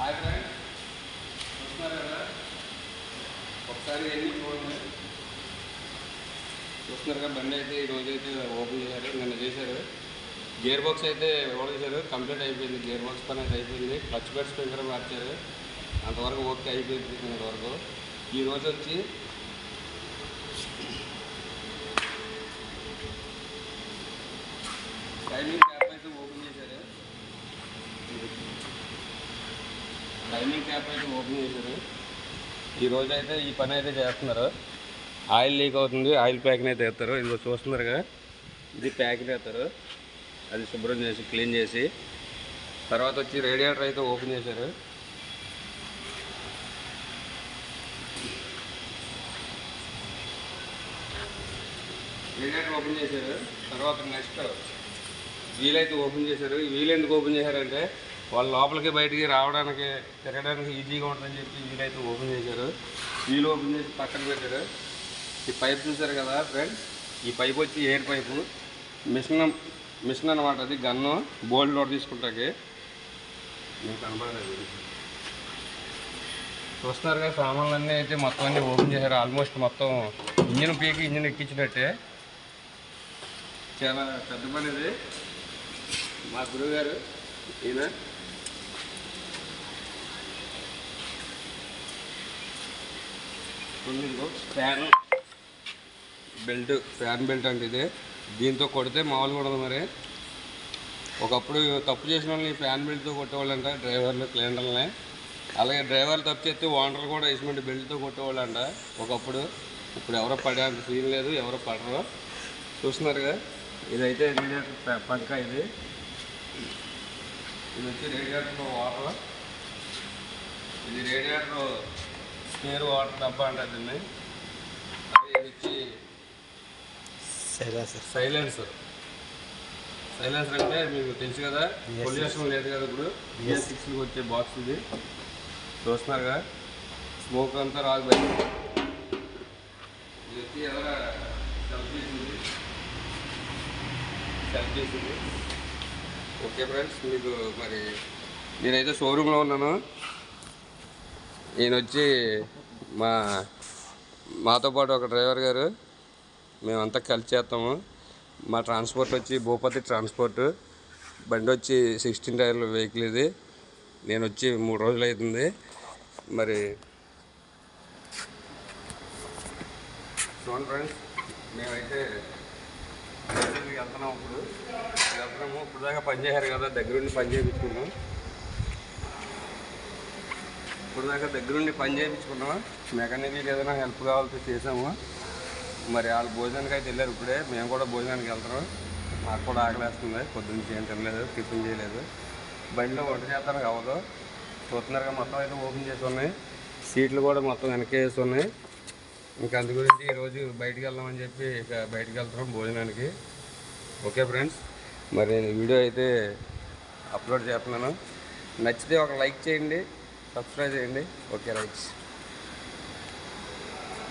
Hi friends, చూస్తున్నారు కదా, ఒకసారి వెళ్ళి చూడండి. చూస్తున్నారు కదా, బండి అయితే ఈరోజు అయితే ఓపెన్ చేశారు, నిన్న చేశారు. గేర్ బాక్స్ అయితే ఓపెన్ చేశారు, కంప్లీట్ అయిపోయింది. గేర్ బాక్స్ పని అయితే అయిపోయింది. క్లచ్ బెడ్ స్ప్రింగర్ మార్చారు, అంతవరకు ఓకే అయిపోయింది. ఇంతవరకు ఈరోజు వచ్చి టైమింగ్ క్యాప్ అయితే ఓపెన్ చేశారు. ఈరోజు అయితే ఈ పని అయితే చేస్తున్నారు. ఆయిల్ లీక్ అవుతుంది, ఆయిల్ ప్యాక్ని అయితే వేస్తారు. ఇందులో చూస్తున్నారుగా, ఇది ప్యాక్ని వేస్తారు. అది శుభ్రం చేసి క్లీన్ చేసి తర్వాత వచ్చి రేడియేటర్ అయితే ఓపెన్ చేశారు. తర్వాత నెక్స్ట్ వీల్ అయితే ఓపెన్ చేశారు. ఈ వీల్ ఎందుకు ఓపెన్ చేశారంటే వాళ్ళు లోపలికి బయటికి రావడానికి తిరగడానికి ఈజీగా ఉంటుందని చెప్పి వీల్ అయితే ఓపెన్ చేశారు. వీల్ ఓపెన్ చేసి పక్కన పెట్టారు. ఈ పైప్ చూసారు కదా ఫ్రెండ్స్, ఈ పైప్ వచ్చి ఎయిర్ పైపు మిషన్ అనమాట. అది గన్ను బోల్డ్ లోడ్ తీసుకుంటాకి. మీకు కనపడలేదు, చూస్తున్నారు కదా, సామాన్లన్నీ అయితే మొత్తం అన్నీ ఓపెన్ చేశారు. ఆల్మోస్ట్ మొత్తం ఇంజిన్ పీకి ఇంజిన్ ఎక్కించినట్టే. చాలా పెద్ద పని ఇది. మా గురువు గారు ఈయన ఫ్యాన్ బెల్ట్ అంటే ఇది. దీంతో కొడితే మామూలుగా ఉండదు. మరి ఒకప్పుడు తప్పు చేసిన వాళ్ళని ఫ్యాన్ బెల్ట్తో కొట్టేవాళ్ళంట, డ్రైవర్లు క్లీనర్లని. అలాగే డ్రైవర్లు తప్పు చేస్తే ఓనర్లు కూడా ఇటువంటి బెల్ట్తో కొట్టేవాళ్ళంట ఒకప్పుడు. ఇప్పుడు ఎవరో పడేంత సీన్ లేదు, ఎవరో పడరు. చూస్తున్నారుగా, ఇదైతే రేడియేటర్ పంక. ఇది వచ్చి రేడియేటర్లో వాటర్. ఇది రేడియేటర్ స్పేర్ వాటర్ డబ్బా అంటారు దీన్ని. అది ఇది వచ్చి సైలెన్సర్ అంటే మీకు తెలుసు కదా, పొల్యూషన్ లేదు కదా. ఇప్పుడు BS6కి వచ్చే బాక్స్ ఇది. చూస్తున్నారుగా, స్మోక్ అంతా రాదు బయట. ఇది వచ్చి ఎవరా సెల్ఫ్ చేసింది. ఓకే ఫ్రెండ్స్, మీకు మరి నేనైతే షోరూంలో ఉన్నాను. ఈయన వచ్చి మాతో పాటు ఒక డ్రైవర్ గారు, మేమంతా కలిసి చేస్తాము. మా ట్రాన్స్పోర్ట్ వచ్చి భూపతి ట్రాన్స్పోర్ట్. బండి వచ్చి 16 టైర్ల వెహికల్ ఇది. నేను వచ్చి 3 రోజులు అవుతుంది. మరి చూడండి ఫ్రెండ్స్, మేమైతే వెళ్తున్నాము. ఇప్పుడు దాకా పని చేశారు కదా, దగ్గరుండి పని చేయించుకున్నాం. మెకానిక్కి ఏదైనా హెల్ప్ కావాల్సి చేసాము. మరి వాళ్ళు భోజనానికి అయితే వెళ్ళారు. ఇప్పుడే మేము కూడా భోజనానికి వెళ్తున్నాం. మాకు కూడా ఆకలేస్తుంది. పొద్దున్న ఏం తినలేదు, టిఫిన్ చేయలేదు. బండిలో వంట చేస్తానికి అవ్వదు. చూస్తున్నారుగా, మొత్తం అయితే ఓపెన్ చేసి ఉన్నాయి. సీట్లు కూడా మొత్తం వెనక్కి వేసి ఉన్నాయి. ఇంకా అందు గురించి ఈరోజు బయటికి వెళ్దామని చెప్పి ఇక బయటికి వెళ్తున్నాం భోజనానికి. ఓకే ఫ్రెండ్స్, మరి నేను వీడియో అయితే అప్లోడ్ చేస్తున్నాను. నచ్చితే ఒక లైక్ చేయండి, సబ్స్క్రైబ్ చేయండి. Okay rights.